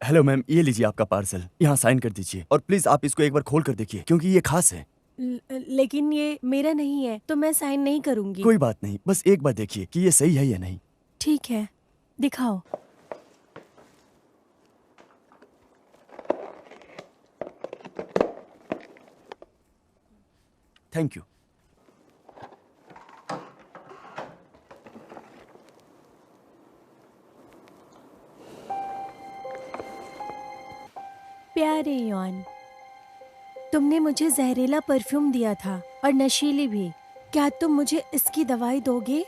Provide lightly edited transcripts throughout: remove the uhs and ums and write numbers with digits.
Hello ma'am, ये लीजिए आपका पार्सल, यहाँ साइन कर दीजिए और प्लीज आप इसको एक बार खोल कर देखिए क्योंकि ये खास है। लेकिन ये मेरा नहीं है तो मैं साइन नहीं करूंगी। कोई बात नहीं, बस एक बार देखिए कि ये सही है या नहीं। ठीक है, दिखाओ। Thank you. प्यारे यौन, तुमने मुझे जहरीला परफ्यूम दिया था और नशीली भी। क्या तुम मुझे इसकी दवाई दोगे?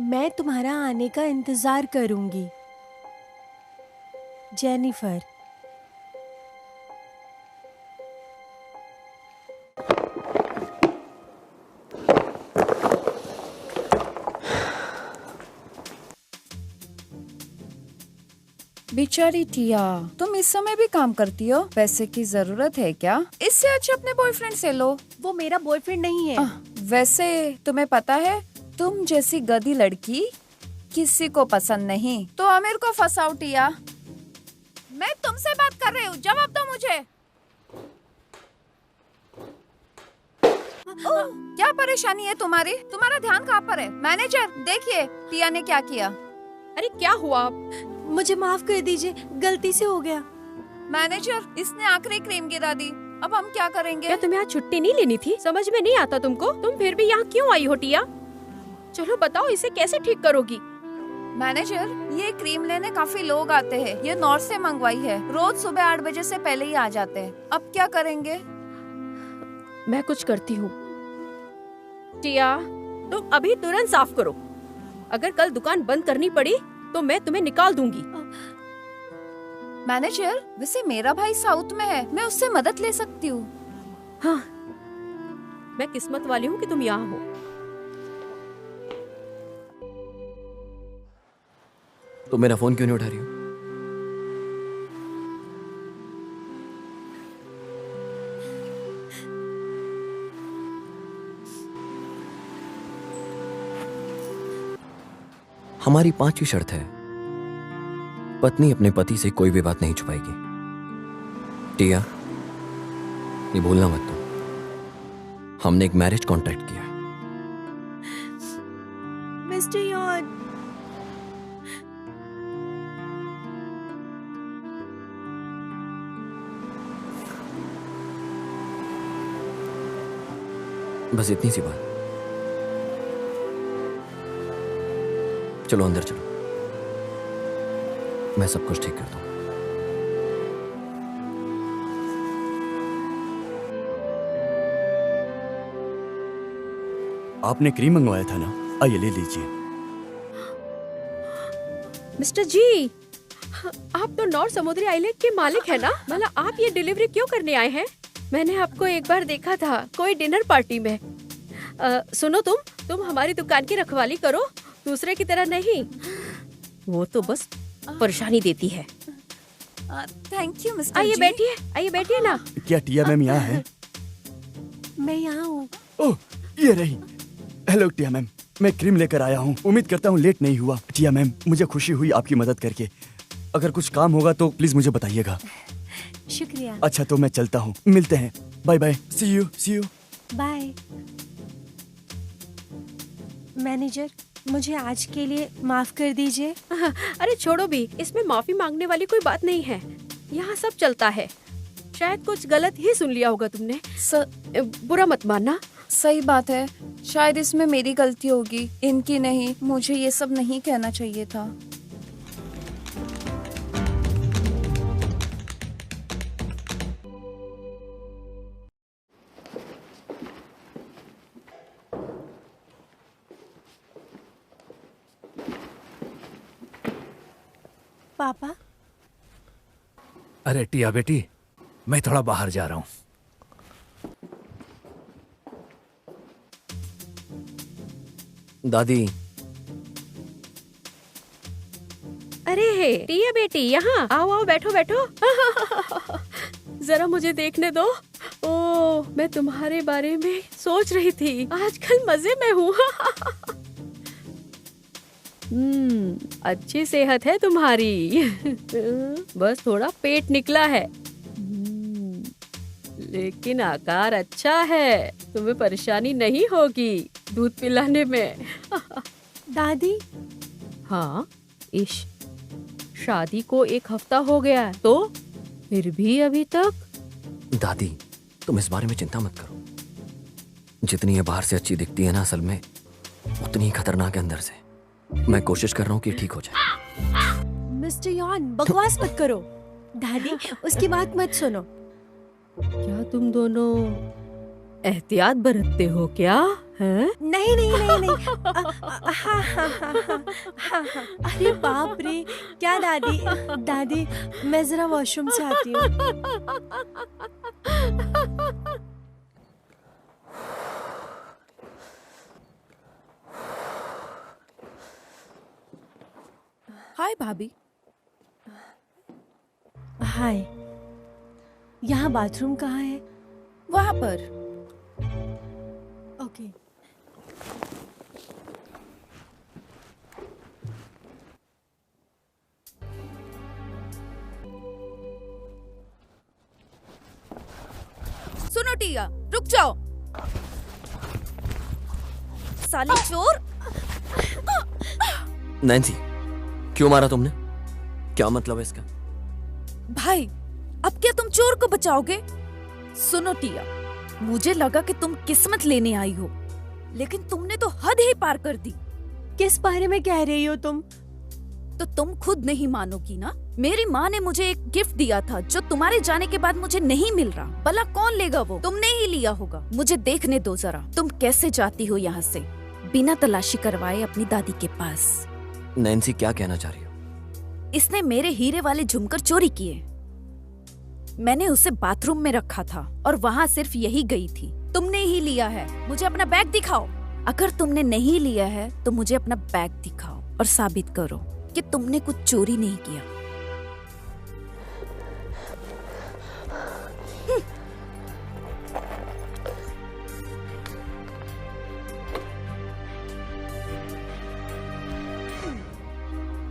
मैं तुम्हारा आने का इंतजार करूंगी। जेनिफर। बेचारी टिया, तुम इस समय भी काम करती हो? पैसे की जरूरत है क्या? इससे अच्छा अपने बॉयफ्रेंड से लो। वो मेरा बॉयफ्रेंड नहीं है। वैसे तुम्हें पता है, तुम जैसी गधी लड़की किसी को पसंद नहीं। तो आमिर को फंसाओ टिया। मैं तुमसे बात कर रही हूँ, जवाब दो मुझे। क्या परेशानी है तुम्हारी? तुम्हारा ध्यान कहाँ पर है? मैनेजर, देखिए टिया ने क्या किया। अरे क्या हुआ? मुझे माफ कर दीजिए, गलती से हो गया। मैनेजर, इसने आखिरी क्रीम गिरा दी। अब हम क्या करेंगे? क्या तुम्हें आज छुट्टी नहीं लेनी थी? समझ में नहीं आता तुमको? तुम फिर भी यहाँ क्यों आई हो टिया? चलो बताओ, इसे कैसे ठीक करोगी? मैनेजर, ये क्रीम लेने काफी लोग आते हैं। ये नॉर्थ से मंगवाई है। रोज सुबह 8 बजे से पहले ही आ जाते हैं। अब क्या करेंगे? मैं कुछ करती हूँ। टिया, तुम अभी तुरंत साफ करो। अगर कल दुकान बंद करनी पड़ी तो मैं तुम्हें निकाल दूंगी। मैनेजर, वैसे मेरा भाई साउथ में है, मैं उससे मदद ले सकती हूँ। हाँ, मैं किस्मत वाली हूँ कि तुम यहाँ हो। तो मेरा फोन क्यों नहीं उठा रही हो? हमारी 5वीं शर्त है, पत्नी अपने पति से कोई भी बात नहीं छुपाएगी। टिया, ये भूलना मत तुम, हमने एक मैरिज कॉन्ट्रैक्ट किया है। मिस्टर यौन, बस इतनी सी बात। चलो अंदर चलो, मैं सब कुछ ठीक करता हूँ। आपने क्रीम मंगवाया था ना, आइए ले लीजिए। मिस्टर जी, आप तो नॉर्थ समुद्री आइलैंड के मालिक है ना? मतलब आप ये डिलीवरी क्यों करने आए हैं? मैंने आपको एक बार देखा था कोई डिनर पार्टी में। सुनो, तुम हमारी दुकान की रखवाली करो, दूसरे की तरह नहीं। वो तो बस परेशानी देती है। थैंक यू मिस्टर आइए जी। बैठिए, आइए बैठिए ना। क्या टिया मैम यहाँ है? मैं यहाँ हूँ। ओह, ये रही। हेलो टिया मैम, मैं क्रीम लेकर आया हूँ। उम्मीद करता हूँ लेट नहीं हुआ। टिया मैम, मुझे खुशी हुई आपकी मदद करके। अगर कुछ काम होगा तो प्लीज मुझे बताइएगा। शुक्रिया। अच्छा, तो मैं चलता हूँ, मिलते हैं। Bye bye, see you see you. Bye. Manager, मुझे आज के लिए माफ कर दीजिए। अरे छोड़ो भी, इसमें माफी मांगने वाली कोई बात नहीं है। यहाँ सब चलता है। शायद कुछ गलत ही सुन लिया होगा तुमने। बुरा मत मानना। सही बात है, शायद इसमें मेरी गलती होगी, इनकी नहीं। मुझे ये सब नहीं कहना चाहिए था। पापा, अरे टिया बेटी, मैं थोड़ा बाहर जा रहा हूँ। दादी, अरे टिया बेटी, यहाँ आओ आओ, बैठो बैठो। जरा मुझे देखने दो। ओ, मैं तुम्हारे बारे में सोच रही थी। आजकल मजे में हूँ। अच्छी सेहत है तुम्हारी। बस थोड़ा पेट निकला है, लेकिन आकार अच्छा है। तुम्हें परेशानी नहीं होगी दूध पिलाने में। दादी, हाँ, इश शादी को 1 हफ्ता हो गया है, तो फिर भी अभी तक। दादी, तुम इस बारे में चिंता मत करो। जितनी ये बाहर से अच्छी दिखती है ना, असल में उतनी ही खतरनाक है अंदर से। मैं कोशिश कर रहा हूँ कि ठीक हो जाए। मिस्टर यॉन, बकवास मत करो। दादी, उसकी बात मत सुनो। क्या तुम दोनों एहतियात बरतते हो क्या? हैं? नहीं नहीं नहीं नहीं। हाँ, हाँ, हाँ, हाँ। अरे बाप रे, क्या दादी? दादी, मैं जरा वॉशरूम से आती हूँ। हाय भाभी। हाय। यहाँ बाथरूम कहाँ है? वहाँ पर। ओके। सुनो टिया, रुक जाओ। साली चोर। नैन्सी, क्यों मारा तुमने? क्या मतलब है इसका? भाई, अब क्या तुम चोर को बचाओगे? सुनो टिया, मुझे लगा कि तुम किस्मत लेने आई हो, लेकिन तुमने तो हद ही पार कर दी। किस बारे में कह रही हो तुम? तो तुम खुद नहीं मानोगी ना। मेरी माँ ने मुझे एक गिफ्ट दिया था जो तुम्हारे जाने के बाद मुझे नहीं मिल रहा। भला कौन लेगा वो? तुमने ही लिया होगा। मुझे देखने दो जरा, तुम कैसे जाती हो यहाँ से बिना तलाशी करवाए अपनी दादी के पास। नैन्सी, क्या कहना चाह रही हो? इसने मेरे हीरे वाले झुमकर चोरी किए। मैंने उसे बाथरूम में रखा था और वहाँ सिर्फ यही गई थी। तुमने ही लिया है। मुझे अपना बैग दिखाओ। अगर तुमने नहीं लिया है तो मुझे अपना बैग दिखाओ और साबित करो कि तुमने कुछ चोरी नहीं किया।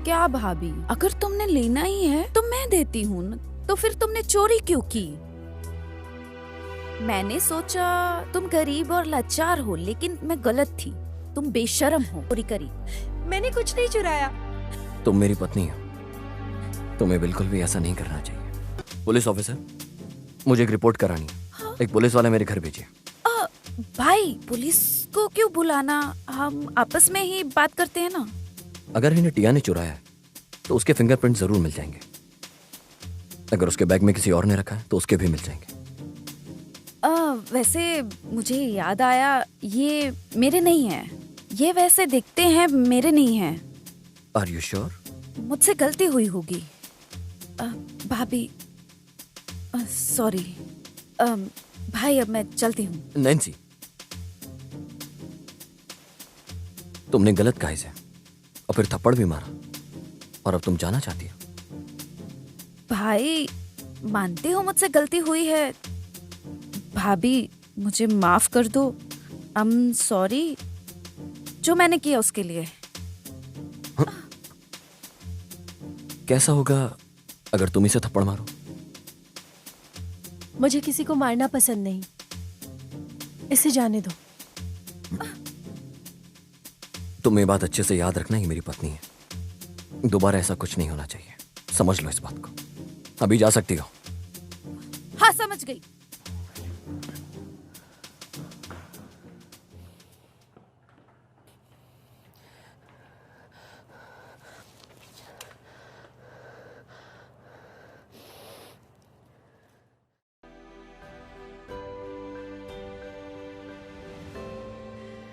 क्या भाभी, अगर तुमने लेना ही है तो मैं देती हूँ न, तो फिर तुमने चोरी क्यों की? मैंने सोचा तुम गरीब और लाचार हो, लेकिन मैं गलत थी। तुम बेशर्म हो, चोरी करी। मैंने कुछ नहीं चुराया। तुम मेरी पत्नी हो, तुम्हें बिल्कुल भी ऐसा नहीं करना चाहिए। पुलिस ऑफिसर, मुझे एक रिपोर्ट करानी है। हाँ? एक पुलिस वाला मेरे घर भेजिए। भाई, पुलिस को क्यों बुलाना? हम आपस में ही बात करते हैं ना। अगर इन्हें टिया ने चुराया है तो उसके फिंगरप्रिंट जरूर मिल जाएंगे। अगर उसके बैग में किसी और ने रखा है तो उसके भी मिल जाएंगे। वैसे मुझे याद आया, ये मेरे नहीं हैं। ये वैसे दिखते हैं, मेरे नहीं हैं। Are you sure? मुझसे गलती हुई होगी। भाभी, सॉरी। भाई, अब मैं चलती हूँ। नैन्सी, तुमने गलत कहा इसे और फिर थप्पड़ भी मारा, और अब तुम जाना चाहती हो। भाई, मानते हो मुझसे गलती हुई है। भाभी, मुझे माफ कर दो। आई एम सॉरी जो मैंने किया उसके लिए। कैसा होगा अगर तुम इसे थप्पड़ मारो? मुझे किसी को मारना पसंद नहीं। इसे जाने दो। तुम ये बात अच्छे से याद रखना, ही मेरी पत्नी है। दोबारा ऐसा कुछ नहीं होना चाहिए। समझ लो इस बात को। अभी जा सकती हो। हाँ, समझ गई।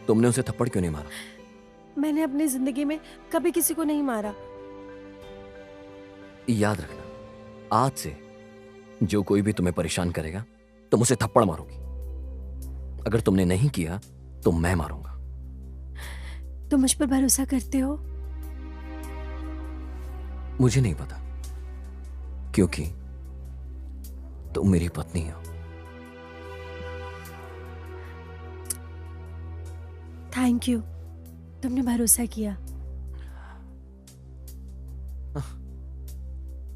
तुमने उसे थप्पड़ क्यों नहीं मारा? मैंने अपनी जिंदगी में कभी किसी को नहीं मारा। याद रखना, आज से जो कोई भी तुम्हें परेशान करेगा तुम उसे थप्पड़ मारोगी। अगर तुमने नहीं किया तो मैं मारूंगा। तुम मुझ पर भरोसा करते हो? मुझे नहीं पता, क्योंकि तुम मेरी पत्नी हो। थैंक यू, तुमने भरोसा किया।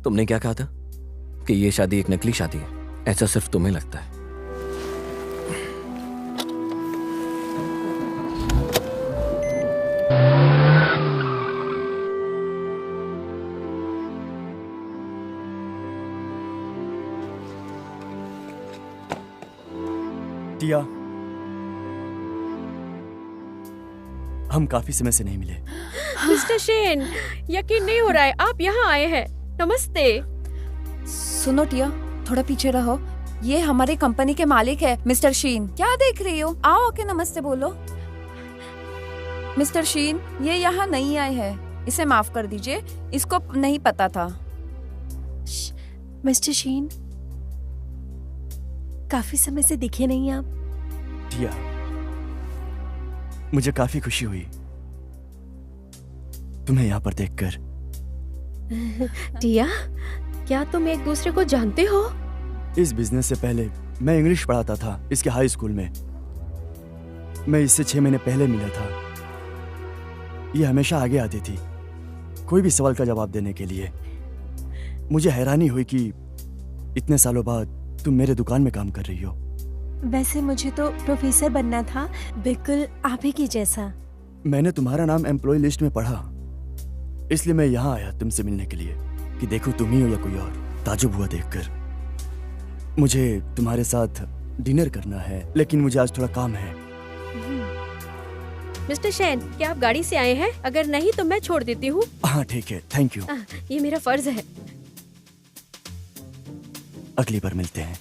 तुमने क्या कहा था कि ये शादी एक नकली शादी है? ऐसा सिर्फ तुम्हें लगता है। टिया, हम काफी समय से नहीं मिले। मिस्टर शेन, यकीन नहीं हो रहा है आप यहाँ आए हैं। नमस्ते। सुनो टिया, थोड़ा पीछे रहो। ये हमारी कंपनी के मालिक है मिस्टर शीन। क्या देख रही हो? आओ के नमस्ते बोलो। मिस्टर शीन, ये यहाँ नहीं आए हैं। इसे माफ कर दीजिए, इसको नहीं पता था। मिस्टर शीन, काफी समय से दिखे नहीं आप। टिया, मुझे काफी खुशी हुई तुम्हें यहाँ पर देखकर। टिया, क्या तुम एक दूसरे को जानते हो? इस बिजनेस से पहले मैं इंग्लिश पढ़ाता था इसके हाई स्कूल में। मैं इससे 6 महीने पहले मिला था। ये हमेशा आगे आती थी कोई भी सवाल का जवाब देने के लिए। मुझे हैरानी हुई कि इतने सालों बाद तुम मेरे दुकान में काम कर रही हो। वैसे मुझे तो प्रोफेसर बनना था, बिल्कुल आप ही की जैसा। मैंने तुम्हारा नाम एम्प्लॉय लिस्ट में पढ़ा, इसलिए मैं यहाँ आया तुमसे मिलने के लिए कि देखो तुम ही हो या कोई और। ताजुब हुआ देखकर। मुझे तुम्हारे साथ डिनर करना है, लेकिन मुझे आज थोड़ा काम है। मिस्टर शेन, क्या आप गाड़ी से आए हैं? अगर नहीं तो मैं छोड़ देती हूँ। हाँ ठीक है, थैंक यू। ये मेरा फर्ज है। अगली बार मिलते हैं।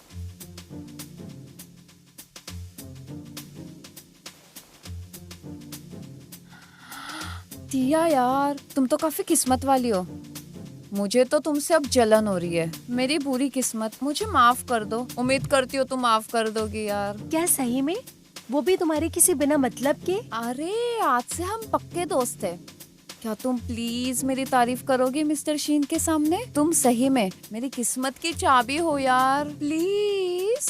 टिया यार, तुम तो काफी किस्मत वाली हो। मुझे तो तुमसे अब जलन हो रही है। मेरी बुरी किस्मत, मुझे माफ कर दो। उम्मीद करती हो तुम माफ कर दोगी यार। क्या सही में? वो भी तुम्हारे किसी बिना मतलब के? अरे आज से हम पक्के दोस्त हैं। क्या तुम प्लीज मेरी तारीफ करोगे मिस्टर शीन के सामने? तुम सही में मेरी किस्मत की चाबी हो यार, प्लीज।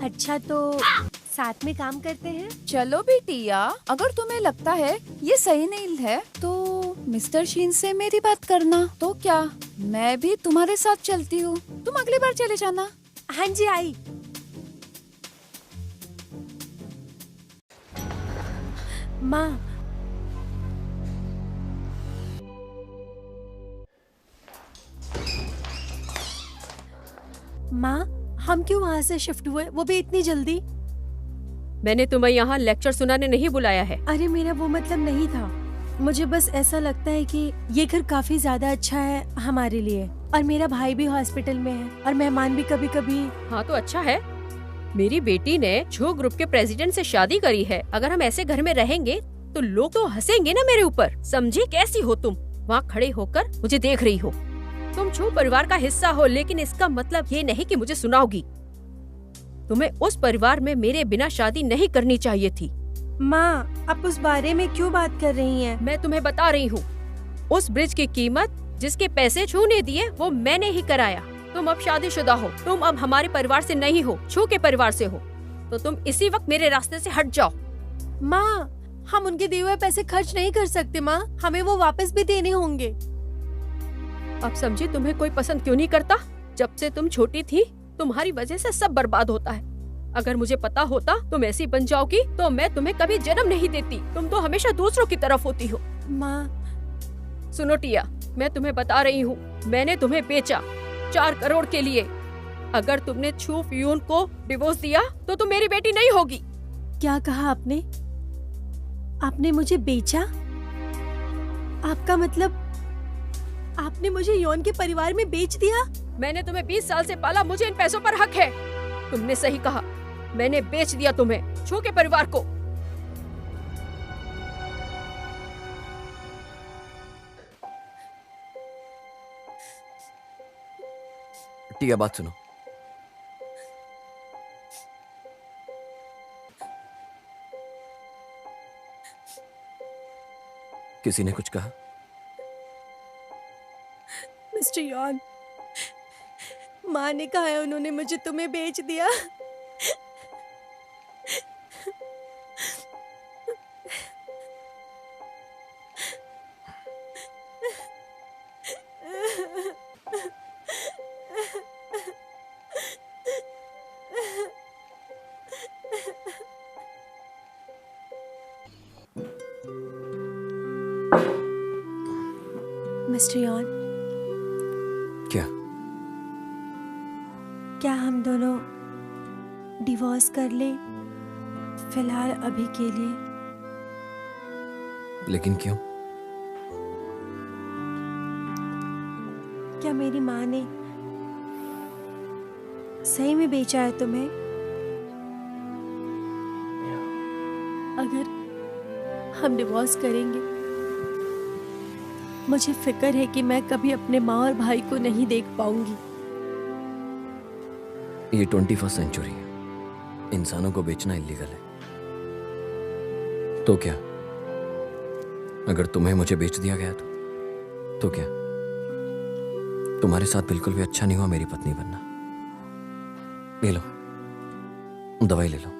अच्छा तो साथ में काम करते हैं? चलो भी टिया, अगर तुम्हें लगता है ये सही नहीं है तो मिस्टर शीन से मेरी बात करना। तो क्या मैं भी तुम्हारे साथ चलती हूँ? तुम अगली बार चले जाना। हाँ जी आई। माँ, माँ, हम क्यों वहाँ से शिफ्ट हुए, वो भी इतनी जल्दी? मैंने तुम्हें यहाँ लेक्चर सुनाने नहीं बुलाया है। अरे मेरा वो मतलब नहीं था। मुझे बस ऐसा लगता है कि ये घर काफी ज्यादा अच्छा है हमारे लिए, और मेरा भाई भी हॉस्पिटल में है और मेहमान भी कभी कभी। हाँ तो अच्छा है। मेरी बेटी ने छो ग्रुप के प्रेसिडेंट से शादी करी है। अगर हम ऐसे घर में रहेंगे तो लोग तो हंसेंगे ना मेरे ऊपर। समझी कैसी हो तुम? वहाँ खड़े होकर मुझे देख रही हो। तुम छो परिवार का हिस्सा हो, लेकिन इसका मतलब ये नहीं कि मुझे सुनाओगी। तुम्हें उस परिवार में मेरे बिना शादी नहीं करनी चाहिए थी। माँ, आप उस बारे में क्यों बात कर रही हैं? मैं तुम्हें बता रही हूँ, उस ब्रिज की कीमत जिसके पैसे छू ने दिए वो मैंने ही कराया। तुम अब शादीशुदा हो, तुम अब हमारे परिवार से नहीं हो, छू के परिवार से हो। तो तुम इसी वक्त मेरे रास्ते से हट जाओ। माँ, हम उनके दिए हुए पैसे खर्च नहीं कर सकते माँ, हमें वो वापस भी देने होंगे। अब समझी तुम्हें कोई पसंद क्यों नहीं करता? जब से तुम छोटी थी तुम्हारी वजह से सब बर्बाद होता है। अगर मुझे पता होता तुम ऐसी बन जाओगी तो मैं तुम्हें कभी जन्म नहीं देती। तुम तो हमेशा दूसरों की तरफ होती हो। माँ, सुनो टिया, मैं तुम्हें बता रही हूँ, मैंने तुम्हें बेचा 4 करोड़ के लिए। अगर तुमने छू फ्यून को डिवोर्स दिया तो तुम मेरी बेटी नहीं होगी। क्या कहा आपने? आपने मुझे बेचा? आपका मतलब आपने मुझे यौन के परिवार में बेच दिया? मैंने तुम्हें 20 साल से पाला, मुझे इन पैसों पर हक है। तुमने सही कहा, मैंने बेच दिया तुम्हें, छू के परिवार को। टिया बात सुनो। किसी ने कुछ कहा? मिस्टर यॉन, माँ ने कहा है उन्होंने मुझे तुम्हें बेच दिया। मिस्टर यॉन, क्या? क्या हम दोनों डिवोर्स कर लें? फिलहाल अभी के लिए। लेकिन क्यों? क्या मेरी माँ ने सही में बेचा है तुम्हें? अगर हम डिवोर्स करेंगे, मुझे फिक्र है कि मैं कभी अपने माँ और भाई को नहीं देख पाऊंगी। ये 21st सेंचुरी है, इंसानों को बेचना इलीगल है। तो क्या अगर तुम्हें मुझे बेच दिया गया तो क्या? तुम्हारे साथ बिल्कुल भी अच्छा नहीं हुआ मेरी पत्नी बनना। ले लो, दवाई ले लो।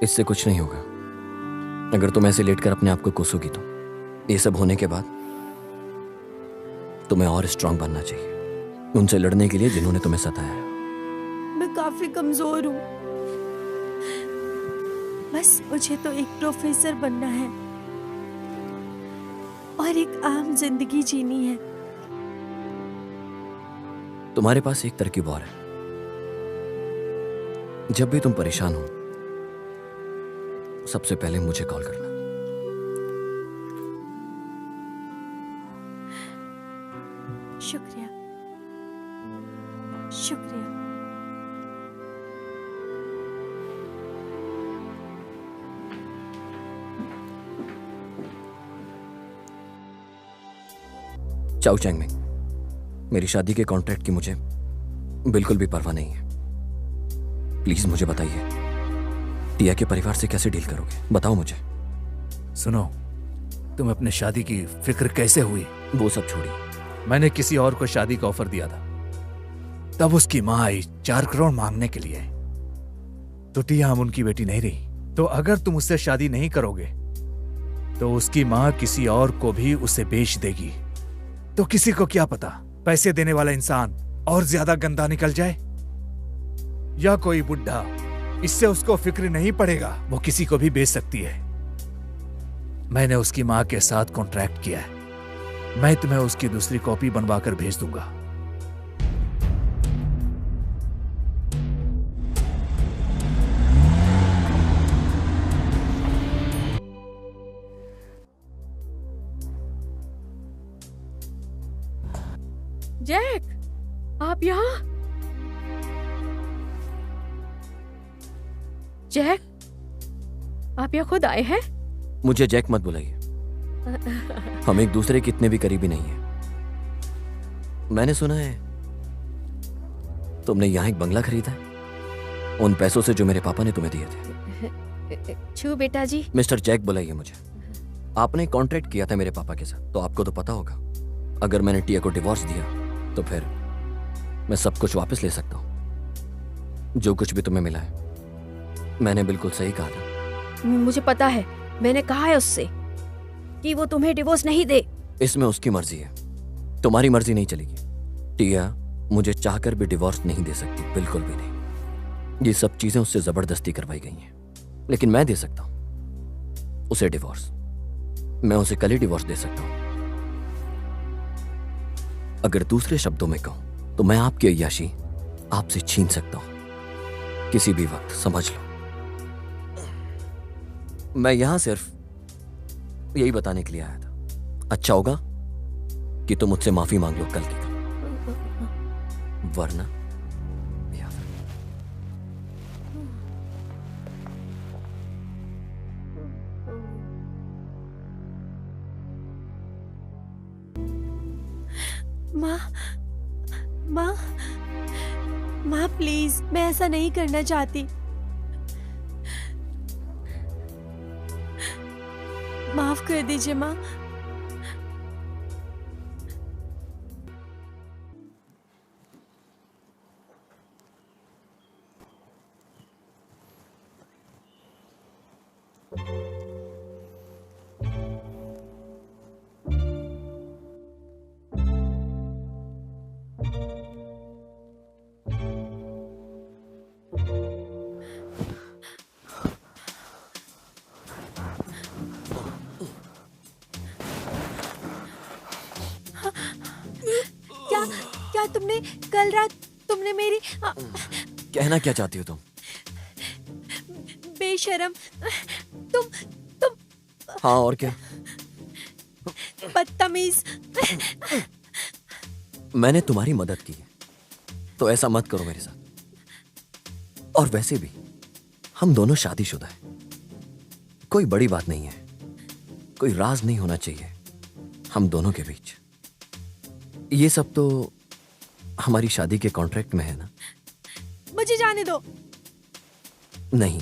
इससे कुछ नहीं होगा। अगर तुम ऐसे लेटकर अपने आप को कोसोगी तो ये सब होने के बाद तुम्हें और स्ट्रांग बनना चाहिए उनसे लड़ने के लिए जिन्होंने तुम्हें सताया है। मैं काफी कमजोर हूँ। बस मुझे तो एक प्रोफेसर बनना है और एक आम जिंदगी जीनी है। तुम्हारे पास एक तरकीब और है। जब भी तुम परेशान हो, सबसे पहले मुझे कॉल करना। शुक्रिया, शुक्रिया। चाओ चैंगमिंग, मेरी शादी के कॉन्ट्रैक्ट की मुझे बिल्कुल भी परवाह नहीं है। प्लीज मुझे बताइए, टिया के परिवार से कैसे डील करोगे? बताओ मुझे। सुनो, तुम अपने शादी की फिक्र कैसे हुई? वो सब छोड़िए। मैंने किसी और को शादी का ऑफर दिया था, तब उसकी माँ आई 4 करोड़ मांगने के लिए। तो टिया हम उनकी बेटी नहीं रही। तो अगर तुम उससे शादी नहीं करोगे तो उसकी माँ किसी और को भी उसे बेच देगी। तो किसी को क्या पता, पैसे देने वाला इंसान और ज्यादा गंदा निकल जाए, या कोई बुढ़ा, इससे उसको फिक्र नहीं पड़ेगा, वो किसी को भी बेच सकती है। मैंने उसकी माँ के साथ कॉन्ट्रैक्ट किया है। मैं तुम्हें उसकी दूसरी कॉपी बनवाकर भेज दूंगा। जैक, आप यहाँ? जैक, आप यहाँ खुद आए हैं? मुझे जैक मत बुलाइए। हम एक दूसरे के इतने भी करीबी नहीं हैं। मैंने सुना है तुमने यहाँ एक बंगला खरीदा है, उन पैसों से जो मेरे पापा ने तुम्हें दिए थे। छू बेटा जी। मिस्टर जैक बुलाइए मुझे। आपने कॉन्ट्रैक्ट किया था मेरे पापा के साथ, तो आपको तो पता होगा। अगर मैंने टिया को डिवोर्स दिया तो फिर मैं सब कुछ वापस ले सकता हूँ। जो कुछ भी तुम्हें मिला है, मैंने बिल्कुल सही कहा था। मुझे पता है, मैंने कहा है उससे कि वो तुम्हें डिवोर्स नहीं दे। इसमें उसकी मर्जी है, तुम्हारी मर्जी नहीं चलेगी। टिया मुझे चाहकर भी डिवोर्स नहीं दे सकती, बिल्कुल भी नहीं। ये सब चीजें उससे जबरदस्ती करवाई गई हैं, लेकिन मैं दे सकता हूं उसे डिवोर्स। मैं उसे कल ही डिवोर्स दे सकता हूं। अगर दूसरे शब्दों में कहूं तो मैं आपकी अय्याशी आपसे छीन सकता हूं किसी भी वक्त, समझ लो। मैं यहां सिर्फ यही बताने के लिए आया था, अच्छा होगा कि तुम मुझसे माफी मांग लो कल की कल, वरना माँ, माँ, माँ प्लीज, मैं ऐसा नहीं करना चाहती। माफ कर दीजिए माँ। कल रात तुमने मेरी कहना क्या चाहती हो तुम? बेशरम, तुम हाँ और क्या? बदतमीज। मैंने तुम्हारी मदद की है, तो ऐसा मत करो मेरे साथ। और वैसे भी हम दोनों शादीशुदा हैं, कोई बड़ी बात नहीं है, कोई राज नहीं होना चाहिए हम दोनों के बीच। ये सब तो हमारी शादी के कॉन्ट्रैक्ट में है ना। मुझे जाने दो। नहीं,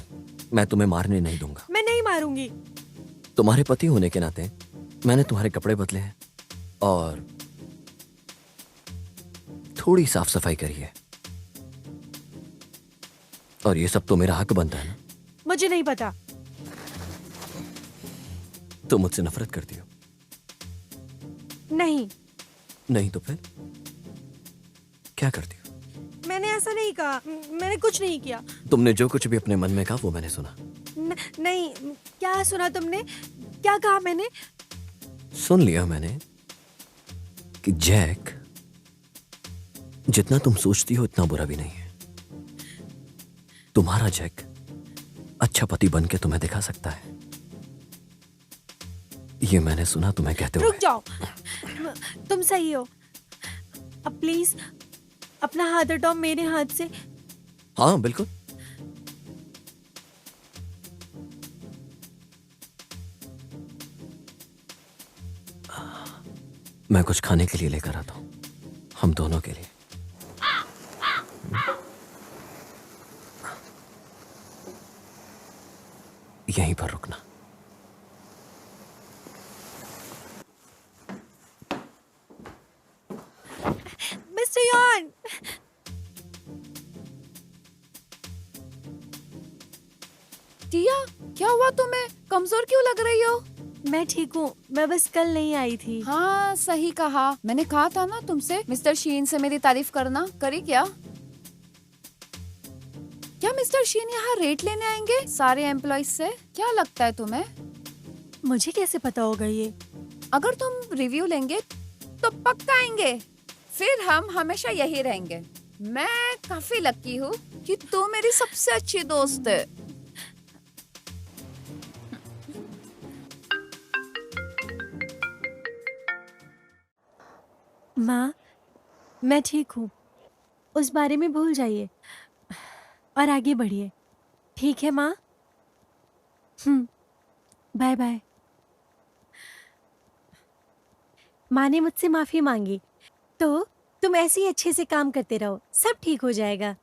मैं तुम्हें मारने नहीं दूंगा। मैं नहीं मारूंगी। तुम्हारे पति होने के नाते मैंने तुम्हारे कपड़े बदले हैं और थोड़ी साफ सफाई करी है, और ये सब तो मेरा हक बनता है ना। मुझे नहीं पता। तुम मुझसे नफरत करती हो? नहीं। नहीं तो फिर क्या करती हो? मैंने ऐसा नहीं कहा, मैंने कुछ नहीं किया। तुमने जो कुछ भी अपने मन में कहा वो मैंने सुना। नहीं, क्या सुना तुमने? क्या कहा मैंने? सुन लिया मैंने कि जैक जितना तुम सोचती हो इतना बुरा भी नहीं है। तुम्हारा जैक अच्छा पति बन के तुम्हें दिखा सकता है, ये मैंने सुना तुम्हें कहते हुए। रुक जाओ, तुम सही हो। अब प्लीज अपना हाथ हटाओ मेरे हाथ से। हाँ बिल्कुल। मैं कुछ खाने के लिए लेकर आता हूं, हम दोनों के लिए। यहीं पर रुकना। मिस्टर यॉन, टिया, क्या हुआ तुम्हें? कमजोर क्यों लग रही हो? मैं ठीक हूँ, मैं बस कल नहीं आई थी। हाँ सही कहा, मैंने कहा था ना तुमसे मिस्टर शीन से मेरी तारीफ करना। करी क्या? क्या मिस्टर शीन यहाँ रेट लेने आएंगे सारे एम्प्लॉइज से? क्या लगता है तुम्हें? मुझे कैसे पता होगा ये? अगर तुम रिव्यू लेंगे तो पक्का आएंगे, फिर हम हमेशा यही रहेंगे। मैं काफी लकी हूँ कि तू मेरी सबसे अच्छी दोस्त है। माँ, मैं ठीक हूँ, उस बारे में भूल जाइए और आगे बढ़िए। ठीक है माँ? Bye bye. माँ ने मुझसे माफी मांगी, तो तुम ऐसे ही अच्छे से काम करते रहो, सब ठीक हो जाएगा।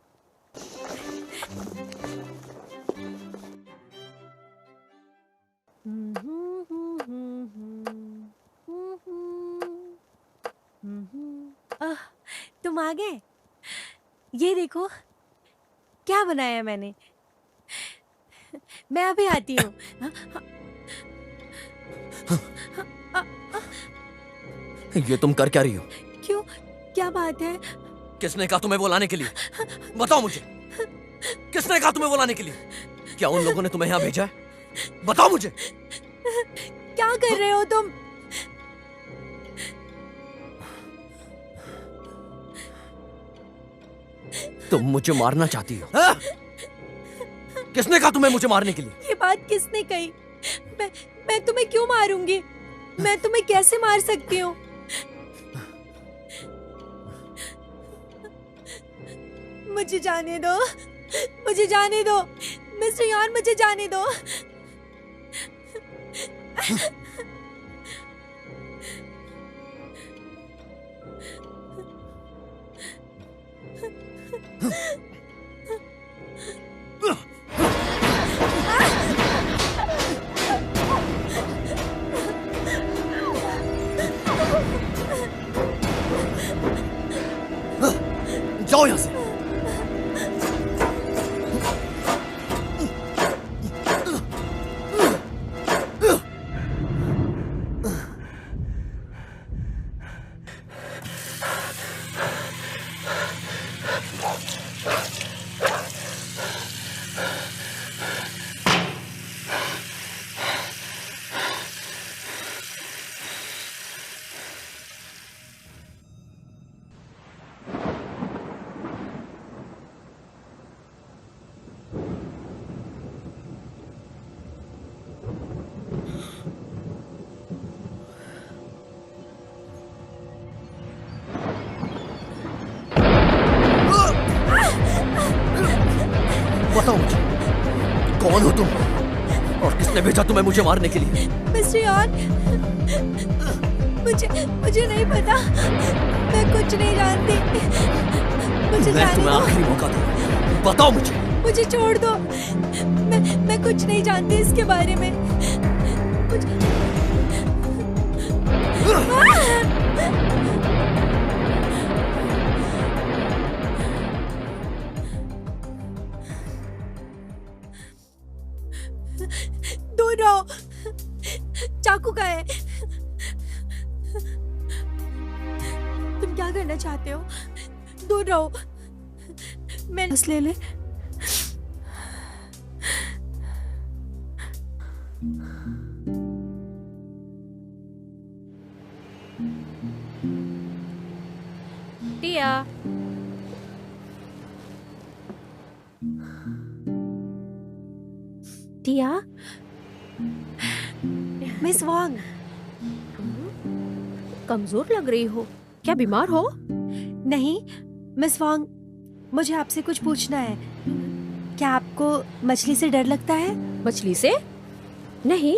तुम आ गए? ये देखो क्या बनाया मैंने। मैं अभी आती हूँ। ये तुम कर क्या रही हो? क्यों, क्या बात है? किसने कहा तुम्हें बुलाने के लिए? बताओ मुझे, किसने कहा तुम्हें बुलाने के लिए? क्या उन लोगों ने तुम्हें यहाँ भेजा है? बताओ मुझे। क्या कर रहे हो तुम? तुम मुझे मारना चाहती हो? किसने कहा तुम्हें मुझे मारने के लिए? ये बात किसने कही? मैं तुम्हें क्यों मारूंगी? मैं तुम्हें कैसे मार सकती हूँ? मुझे जाने दो, मुझे जाने दो मिस्टर यान, मुझे जाने दो। जाओ यहां से। और किसने भेजा तुम्हें मुझे मारने के लिए? मिस्टर यॉन, मुझे नहीं पता, मैं कुछ नहीं जानती, मुझे मैं जाने तुम्हें दो, आखिरी मौका दूंगा, बताओ मुझे। मुझे छोड़ दो, मैं कुछ नहीं जानती इसके बारे में। दूर रहो, चाकू का है। तुम क्या करना चाहते हो? दूर रहो। मैं बस ले ले। टिया, टिया, मिस वांग, कमजोर लग रही हो, क्या बीमार हो? नहीं मिस वांग, मुझे आपसे कुछ पूछना है। क्या आपको मछली से डर लगता है? मछली से? नहीं,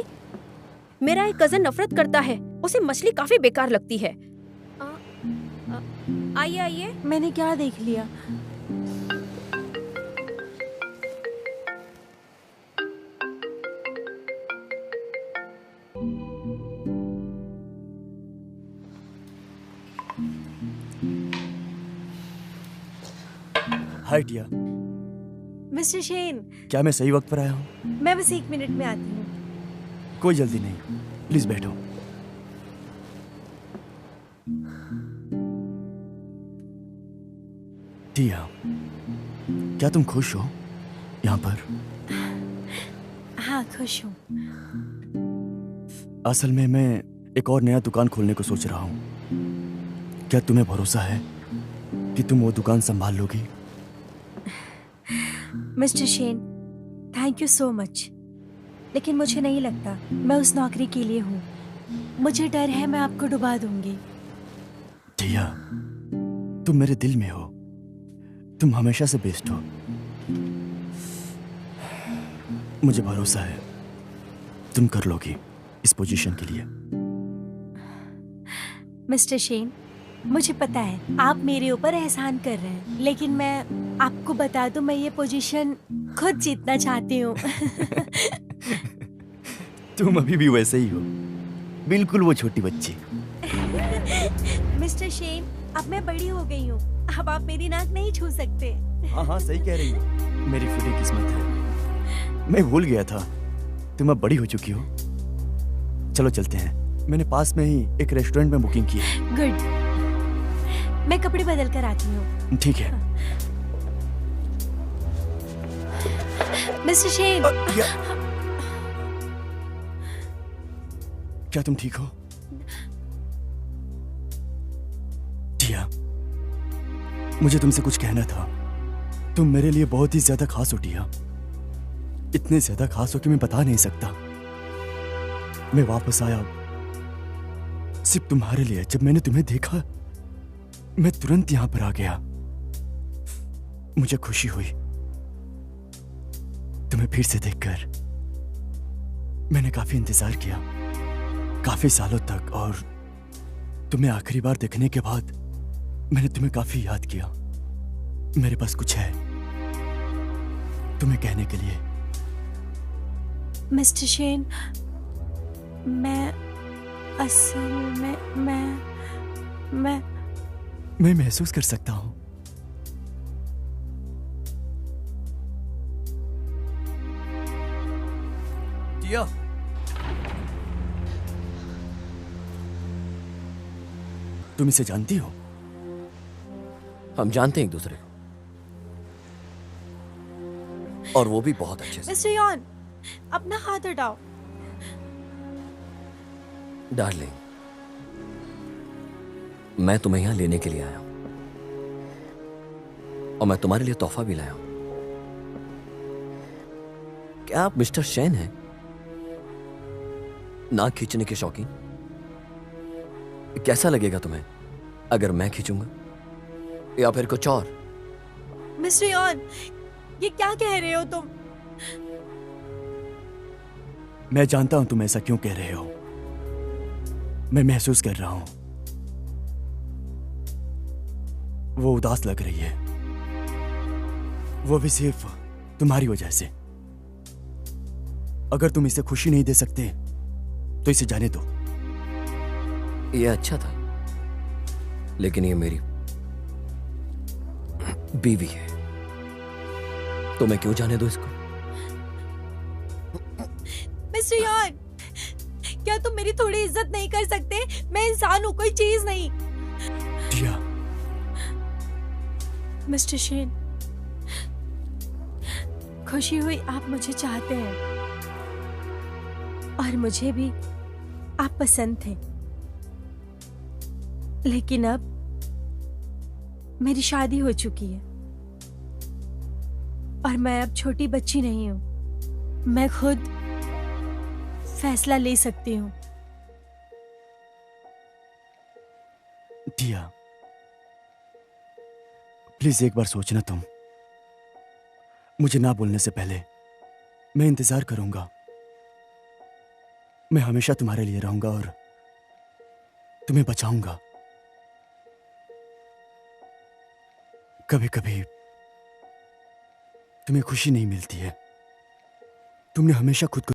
मेरा एक कजन नफरत करता है, उसे मछली काफी बेकार लगती है। आइए आइए। मैंने क्या देख लिया? हाय टिया, मिस्टर शेन, क्या मैं सही वक्त पर आया हूँ? मैं बस 1 मिनट में आती हूँ। कोई जल्दी नहीं, प्लीज बैठो। टिया, क्या तुम खुश हो यहाँ पर? हाँ, खुश हूँ। असल में मैं एक और नया दुकान खोलने को सोच रहा हूँ। क्या तुम्हें भरोसा है कि तुम वो दुकान संभाल लोगी? Mister Shane, thank you so much, लेकिन मुझे नहीं लगता मैं उस नौकरी के लिए हूँ। मुझे डर है मैं आपको डुबा दूंगी। टिया, तुम मेरे दिल में हो, तुम हमेशा से बेस्ट हो। मुझे भरोसा है तुम कर लोगी इस पोजीशन के लिए। मिस्टर शेन, मुझे पता है आप मेरे ऊपर एहसान कर रहे हैं, लेकिन मैं आपको बता दूं, मैं ये पोजीशन खुद जीतना चाहती हूँ। तुम अभी भी वैसे ही हो, बिल्कुल वो छोटी बच्ची। मिस्टर शेन, अब मैं बड़ी हो गई हूँ, अब आप मेरी नाक नहीं छू सकते। हाँ हाँ, सही कह रही हो, मेरी फटी किस्मत है। मैं भूल गया था तुम अब बड़ी हो चुकी हो। चलो चलते हैं, मैंने पास में ही एक रेस्टोरेंट में बुकिंग की है। गुड, मैं कपड़े बदल कर आती हूँ। ठीक है। मिस्टर शेन, क्या तुम ठीक हो? टिया, मुझे तुमसे कुछ कहना था। तुम मेरे लिए बहुत ही ज्यादा खास हो टिया, इतने ज्यादा खास हो कि मैं बता नहीं सकता। मैं वापस आया सिर्फ तुम्हारे लिए। जब मैंने तुम्हें देखा मैं तुरंत यहां पर आ गया। मुझे खुशी हुई तुम्हें फिर से देखकर। मैंने काफी इंतजार किया, काफी सालों तक, और तुम्हें आखिरी बार देखने के बाद मैंने तुम्हें काफी याद किया। मेरे पास कुछ है तुम्हें कहने के लिए। मिस्टर शेन, मैं असल में मैं महसूस कर सकता हूं। टिया, तुम इसे जानती हो? हम जानते हैं एक दूसरे को, और वो भी बहुत अच्छे से। मिस्टर यॉन, अपना हाथ हटाओ। डार्लिंग, मैं तुम्हें यहां लेने के लिए आया हूं, और मैं तुम्हारे लिए तोहफा भी लाया हूं। क्या आप मिस्टर शेन हैं? नाक खींचने के शौकीन? कैसा लगेगा तुम्हें अगर मैं खींचूंगा, या फिर कुछ और? मिस्टर यॉन, ये क्या कह रहे हो तुम? मैं जानता हूं तुम ऐसा क्यों कह रहे हो। मैं महसूस कर रहा हूं। वो उदास लग रही है, वो भी सिर्फ तुम्हारी वजह से। अगर तुम इसे खुशी नहीं दे सकते तो इसे जाने दो। ये अच्छा था, लेकिन ये मेरी बीवी है, तो मैं क्यों जाने दूं इसको? मिस्टर यान, क्या तुम मेरी थोड़ी इज्जत नहीं कर सकते? मैं इंसान हूँ, कोई चीज नहीं। टिया, मिस्टर शेन, खुशी हुई आप मुझे चाहते हैं और मुझे भी आप पसंद थे, लेकिन अब मेरी शादी हो चुकी है और मैं अब छोटी बच्ची नहीं हूं। मैं खुद फैसला ले सकती हूं। टिया, प्लीज एक बार सोचना तुम। मुझे ना बोलने से पहले मैं इंतजार करूंगा। मैं हमेशा तुम्हारे लिए रहूंगा और तुम्हें बचाऊंगा। कभी कभी तुम्हें खुशी नहीं मिलती है। तुमने हमेशा खुद को